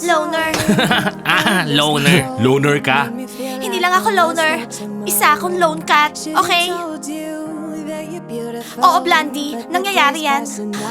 Loner. Loner. Loner ka? Hindi lang ako loner. Isa akong lone cat, okay? Oo, Blandy. Nangyayari yan.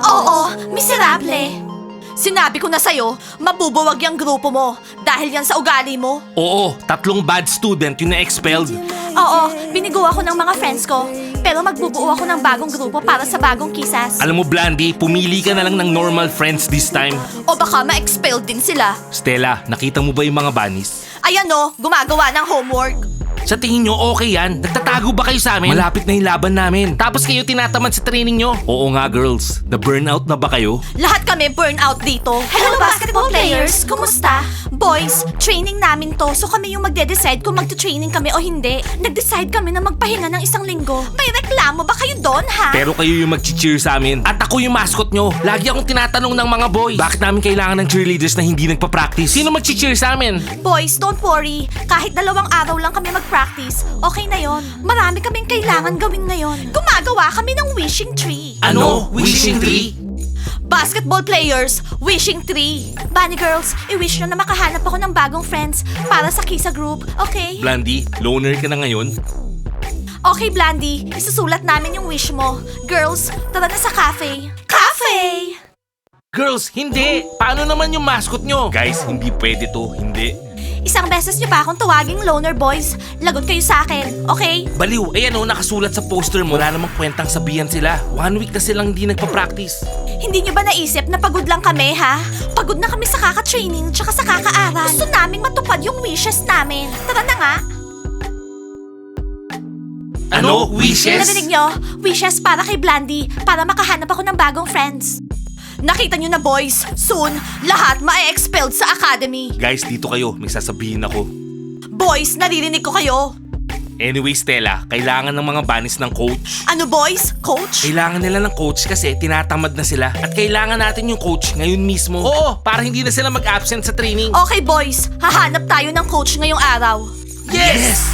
Oo, miserable. Sinabi ko na sa'yo, mabubuwag yung grupo mo dahil yan sa ugali mo. Oo, 3 bad student yung na-expelled. Oo, binigo ako ng mga friends ko. Pero magbubuo ako ng bagong grupo para sa bagong kisas. Alam mo, Blandy, pumili ka na lang ng normal friends this time. O baka ma-expelled din sila. Stella, nakita mo ba yung mga bunnies? Ayan o, gumagawa ng homework. Sa tingin nyo, okay yan? Nagtatago ba kayo sa amin? Malapit na yung laban namin. Tapos kayo tinatamad sa training nyo? Oo nga, girls. Na-burnout na ba kayo? Lahat kami burnout dito. Hello, basketball players! Kumusta? Boys, training namin to, so kami yung magde-decide kung magte-training kami o hindi. Nag-decide kami na magpahinga ng 1 linggo. May reklamo ba kayo doon, ha? Pero kayo yung mag-cheer sa amin. At ako yung mascot nyo. Lagi akong tinatanong ng mga boys. Bakit namin kailangan ng cheerleaders na hindi nagpa-practice? Sino mag-cheer sa amin? Boys, don't worry. Kahit 2 araw lang kami mag-practice, okay na yon. Marami kaming kailangan gawin ngayon. Gumagawa kami ng wishing tree. Ano? Wishing tree? Basketball players, wishing tree. Bunny girls, i-wish nyo na makahanap ako ng bagong friends para sa Kisa group, okay? Blandy, loner ka na ngayon? Okay, Blandy, isusulat namin yung wish mo. Girls, tara na sa cafe. Cafe! Girls, hindi! Paano naman yung mascot nyo? Guys, hindi pwede to. Hindi. Isang beses nyo pa akong tawaging loner boys. Lagot kayo sa akin, okay? Baliw, ayan o, nakasulat sa poster mo. Wala namang kwentang sabihan sila. 1 week na silang hindi nagpa-practice. Hindi nyo ba naisip na pagod lang kami, ha? Pagod na kami sa kaka-training tsaka sa kaka-aral. Gusto naming matupad yung wishes namin. Tara na nga. Ano? Wishes? Narinig nyo? Wishes para kay Blandy para makahanap ako ng bagong friends. Nakita nyo na boys, soon, lahat ma-expelled sa academy. Guys, dito kayo. May sasabihin ako. Boys, naririnig ko kayo. Anyway, Stella, kailangan ng mga bunnies ng coach. Ano boys? Coach? Kailangan nila ng coach kasi tinatamad na sila. At kailangan natin yung coach ngayon mismo. Oo, para hindi na sila mag-absent sa training. Okay boys, hahanap tayo ng coach ngayong araw. Yes!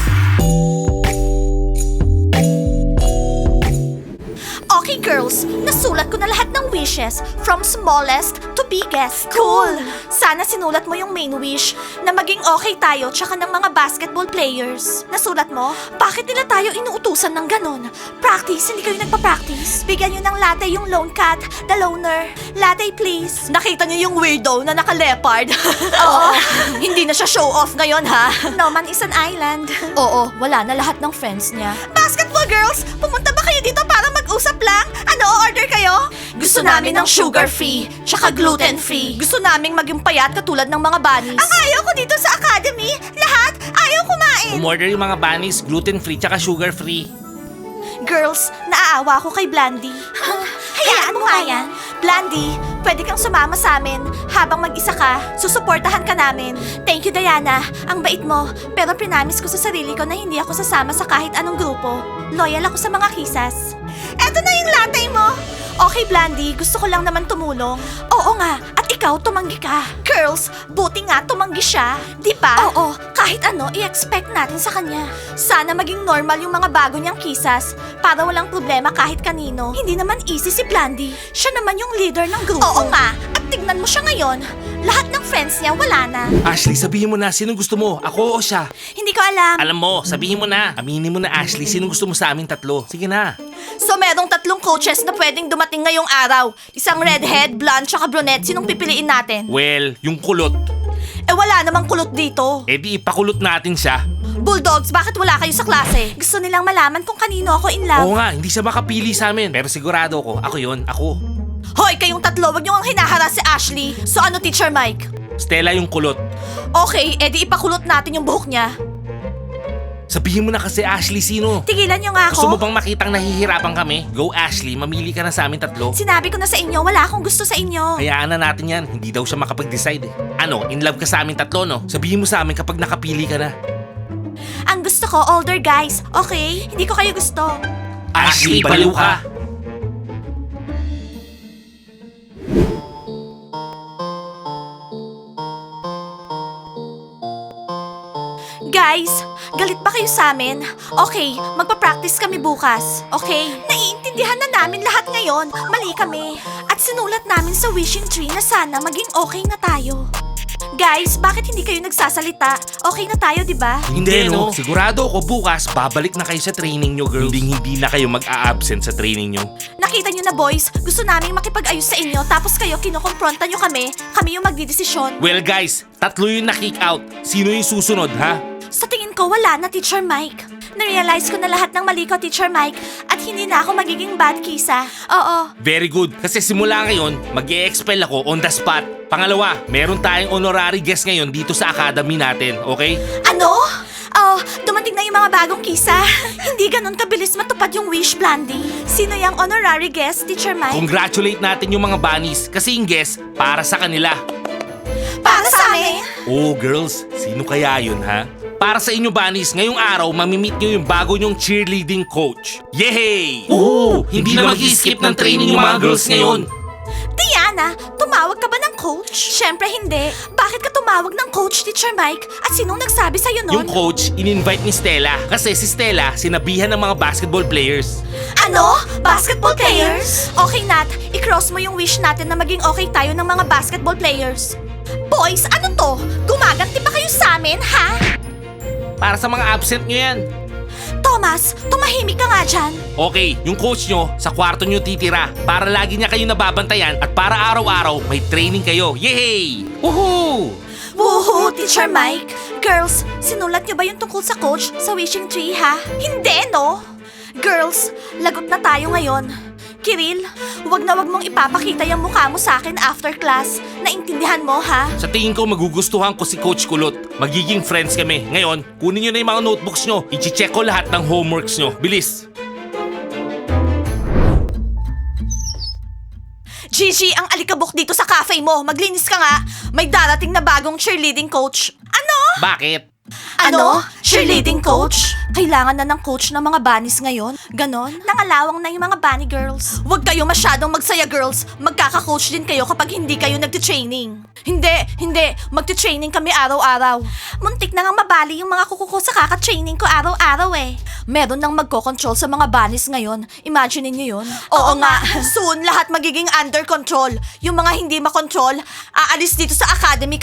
Okay girls, nasulat ko na lahat ng wishes from smallest to biggest. Cool! Sana sinulat mo yung main wish na maging okay tayo tsaka ng mga basketball players. Nasulat mo? Bakit nila tayo inuutusan ng ganon? Practice, hindi kayo nagpa-practice. Bigyan nyo ng latte yung lone cat, the loner. Latte please. Nakita nyo yung weirdo na naka-leopard? Oo. Hindi na siya show off ngayon ha? No man is an island. Oo, wala na lahat ng friends niya. Basketball girls, pumunta ba kayo dito para mag-usap lang? Ano, order kayo? Gusto namin ng sugar-free, tsaka gluten-free. Gusto naming maging payat katulad ng mga bunnies. Ang ayaw ko dito sa academy, lahat ayaw kumain. Umorder yung mga bunnies, gluten-free tsaka sugar-free. Girls, naaawa ko kay Blandy. Hayaan mo nga yan. Blandy, pwede kang sumama sa amin. Habang mag-isa ka, susuportahan ka namin. Thank you, Diana. Ang bait mo. Pero pinamis ko sa sarili ko na hindi ako sasama sa kahit anong grupo. Loyal ako sa mga kisas. Eto na yung latte mo. Okay, Blandy, gusto ko lang naman tumulong. Oo nga, at ikaw tumanggi ka. Girls, buti nga tumanggi siya. Di ba? Oo, kahit ano i-expect natin sa kanya. Sana maging normal yung mga bago niyang kisas para walang problema kahit kanino. Hindi naman easy si Blandy. Siya naman yung leader ng grupo. Oo nga, at tignan mo siya ngayon. Lahat ng friends niya wala na. Ashley, sabihin mo na, sinong gusto mo? Ako o siya? Hindi ko alam. Alam mo, sabihin mo na. Aminin mo na, Ashley, sinong gusto mo sa aming 3? Sige na. So merong 3 coaches na pwedeng dumating ngayong araw. Isang redhead, blonde, tsaka brunette. Sinong pipiliin natin? Well, yung kulot. Eh wala namang kulot dito. Eh di ipakulot natin siya. Bulldogs, bakit wala kayo sa klase? Gusto nilang malaman kung kanino ako in love. Oo nga, hindi siya makapili sa amin. Pero sigurado ko, ako yon, ako. Hoy, kayong 3, wag niyo ang hinaharas si Ashley. So ano, Teacher Mike? Stella yung kulot. Okay, edi ipakulot natin yung buhok niya. Sabihin mo na kasi, Ashley, sino? Tigilan niyo nga Gusto mo ako. bang makitang nahihirapan kami? Go, Ashley, mamili ka na sa amin 3. Sinabi ko na sa inyo, wala akong gusto sa inyo. Hayaan na natin yan, hindi daw siya makapag-decide eh. Ano, in love ka sa amin 3, no? Sabihin mo sa amin kapag nakapili ka na. Ang gusto ko, older guys, okay? Hindi ko kayo gusto. Ashley, baliw ka! Guys, galit ba kayo sa amin? Okay, magpa-practice kami bukas. Okay? Naiintindihan na namin lahat ngayon. Mali kami. At sinulat namin sa wishing tree na sana maging okay na tayo. Guys, bakit hindi kayo nagsasalita? Okay na tayo, di ba? Hindi, no? Sigurado ako bukas, babalik na kayo sa training nyo, girls. Hindi na kayo mag-a-absent sa training nyo. Nakita nyo na, boys. Gusto naming makipag-ayos sa inyo, tapos kayo kinukompronta nyo kami. Kami yung magdidesisyon. Well, guys, 3 yung na-kick out. Sino yung susunod, ha? Sa tingin ko, wala na, Teacher Mike. Na-realize ko na lahat ng mali ko, Teacher Mike, at hindi na ako magiging bad kisa. Oo. Very good. Kasi simula ngayon, mag-e-expel ako on the spot. Pangalawa, meron tayong honorary guest ngayon dito sa academy natin, okay? Ano? Oh, dumating na yung mga bagong kisa. Hindi ganun kabilis matupad yung wish, Blandy. Sino yung honorary guest, Teacher Mike? Congratulate natin yung mga bunnies kasi yung guest para sa kanila. Para sa amin? Oh, girls, sino kaya yun, ha? Para sa inyo, bunnies, ngayong araw, mamimit nyo yung bago nyong cheerleading coach. Yay! Oo! Hindi na mag-skip ng training yung mga girls ngayon. Diana, tumawag ka ba ng coach? Siyempre hindi. Bakit ka tumawag ng coach, Teacher Mike? At sinong nagsabi sa'yo nun? Yung coach, in-invite ni Stella. Kasi si Stella, sinabihan ng mga basketball players. Ano? Basketball players? Okay, Nat. I-cross mo yung wish natin na maging okay tayo ng mga basketball players. Boys, ano to? Gumaganti ba kayo sa amin, ha? Para sa mga absent nyo yan. Thomas, tumahimik ka nga dyan. Okay, yung coach nyo, sa kwarto nyo titira. Para lagi niya kayo nababantayan at para araw-araw, may training kayo. Yay! Woohoo! Woohoo, Teacher Mike. Girls, sinulat niyo ba yung tungkol sa coach sa wishing tree, ha? Hindi, no? Girls, lagot na tayo ngayon. Kiril, wag na wag mong ipapakita yung mukha mo sa akin after class. Naintindihan mo, ha? Sa tingin ko, magugustuhan ko si Coach Kulot. Magiging friends kami. Ngayon, kunin nyo na yung mga notebooks nyo. I-check ko lahat ng homeworks nyo. Bilis! Gigi, ang alikabok dito sa cafe mo. Maglinis ka nga. May darating na bagong cheerleading coach. Ano? Bakit? Ano? Cheerleading coach? Kailangan na ng coach ng mga bunnies ngayon? Ganon? Nangalawang na yung mga bunny girls. Huwag kayo masyadong magsaya, girls. Magkaka-coach din kayo kapag hindi kayo nagte-training. Hindi. Magte-training kami araw-araw. Muntik na nga mabali yung mga kuko ko sa kaka-training ko araw-araw eh. Meron nang magko-control sa mga bunnies ngayon. Imagine niyo yun? Oo nga. Soon, lahat magiging under control. Yung mga hindi makontrol, aalis dito sa academy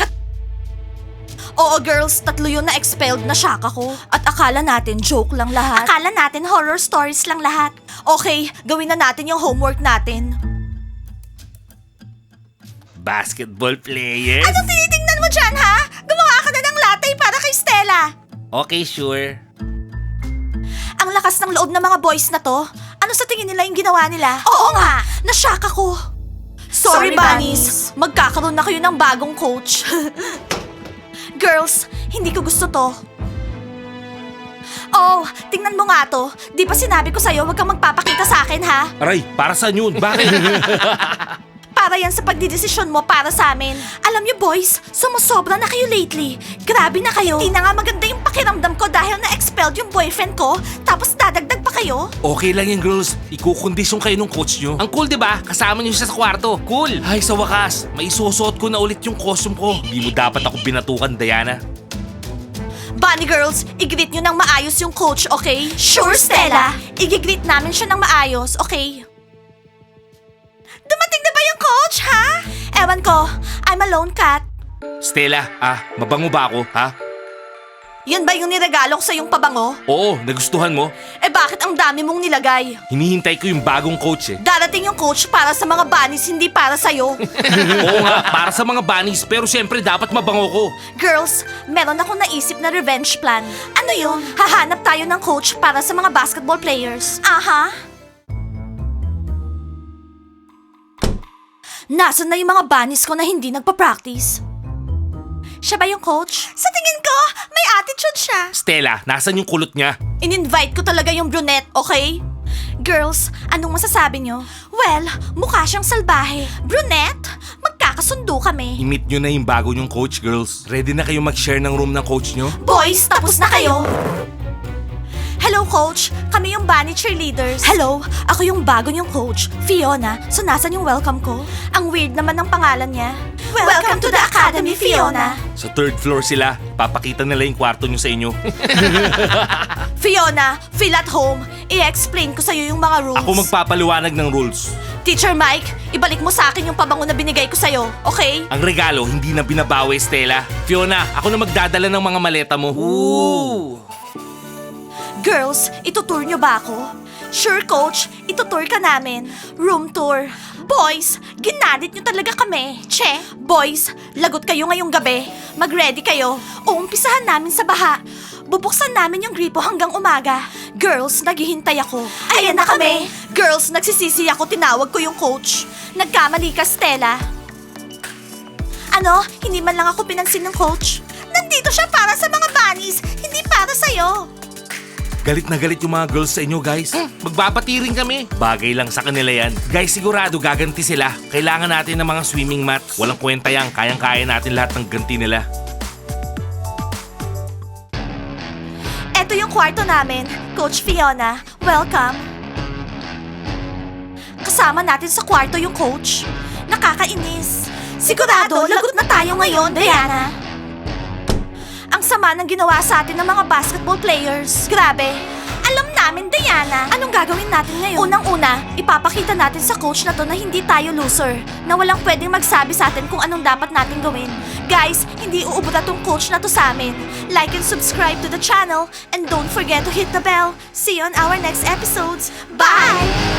Oo, girls, 3 yung na-expelled na shock ako. At akala natin joke lang lahat. Akala natin horror stories lang lahat. Okay, gawin na natin yung homework natin. Basketball players? Anong tinitingnan mo dyan, ha? Gumawa ka na ng latte para kay Stella. Okay, sure. Ang lakas ng loob ng mga boys na to. Ano sa tingin nila yung ginawa nila? Oo nga, na-shock ako. Sorry, bunnies. Magkakaroon na kayo ng bagong coach. Girls, hindi ko gusto to. Oh, tingnan mo nga to. Di ba sinabi ko sa'yo, huwag kang magpapakita sa akin, ha? Aray, para saan yun? Bakit? Para yan sa pagdidesisyon mo para sa amin. Alam niyo, boys, sumusobra na kayo lately. Grabe na kayo. Hindi na nga maganda yung pakiramdam ko dahil na-expelled yung boyfriend ko, tapos dadagdag pa kayo. Okay lang yan, girls. Ikukondisyon kayo ng coach nyo. Ang cool, di ba? Kasama nyo siya sa kwarto. Cool. Ay, sa wakas, may isusuot ko na ulit yung costume ko. Hindi mo dapat ako binatukan, Diana. Bunny girls, i-greet nyo ng maayos yung coach, okay? Sure, Stella. I-greet namin siya ng maayos, okay? Dumating na ba yung coach, ha? Ewan ko. I'm a lone cat. Stella, mabango ba ako, ha? Yan ba yung niregalo ko sa yung pabango? Oo, nagustuhan mo? Eh bakit ang dami mong nilagay? Hinihintay ko yung bagong coach eh. Darating yung coach para sa mga bunnies, hindi para sa'yo. Oo nga, para sa mga bunnies, pero siyempre dapat mabango ko. Girls, meron akong naisip na revenge plan. Ano yun? Hahanap tayo ng coach para sa mga basketball players. Aha. Nasaan na yung mga bunnies ko na hindi nagpa-practice? Siya ba yung coach? Sa tingin ko, may attitude siya. Stella, nasan yung kulot niya? In-invite ko talaga yung brunette, okay? Girls, anong masasabi nyo? Well, mukha siyang salbahe. Brunette, magkakasundo kami. I-meet nyo na yung bago nyong coach, girls. Ready na kayo mag-share ng room ng coach nyo? Boys, tapos na kayo? Hello, coach. Kami yung bunny cheerleaders. Hello, ako yung bago niyong coach, Fiona. So, nasan yung welcome ko? Ang weird naman ng pangalan niya. Welcome to the academy, Fiona. Sa 3rd floor sila. Papakita nila yung kwarto nyo sa inyo. Fiona, feel at home. I-explain ko sa'yo yung mga rules. Ako magpapaliwanag ng rules. Teacher Mike, ibalik mo sa akin yung pabango na binigay ko sa'yo, okay? Ang regalo, hindi na binabawi, Stella. Fiona, ako na magdadala ng mga maleta mo. Ooh! Girls, itutour nyo ba ako? Sure, Coach. Itutour ka namin. Room tour. Boys, ginadit nyo talaga kami. Che, boys, lagot kayo ngayong gabi. Mag-ready kayo. Uumpisahan namin sa baha. Bubuksan namin yung gripo hanggang umaga. Girls, naghihintay ako. Ayan na kami. Girls, nagsisisi ako. Tinawag ko yung coach. Nagkamali ka, Stella. Ano? Hindi man lang ako pinansin ng coach? Nandito siya para sa mga bunnies, hindi para sa'yo. Galit na galit yung mga girls sa inyo, guys. Magbabati rin kami. Bagay lang sa kanila yan. Guys, sigurado gaganti sila. Kailangan natin ng mga swimming mat. Walang kwenta yan. Kayang-kaya natin lahat ng ganti nila. Ito yung kwarto namin, Coach Fiona. Welcome. Kasama natin sa kwarto yung coach. Nakakainis. Sigurado, lagot na tayo ngayon, Diana. Ang sama ng ginawa sa atin ng mga basketball players. Grabe. Alam namin, Diana. Anong gagawin natin ngayon? Unang-una, ipapakita natin sa coach na to na hindi tayo loser. Na walang pwedeng magsabi sa atin kung anong dapat natin gawin. Guys, hindi uubuta tong coach na to sa amin. Like and subscribe to the channel. And don't forget to hit the bell. See you on our next episodes. Bye!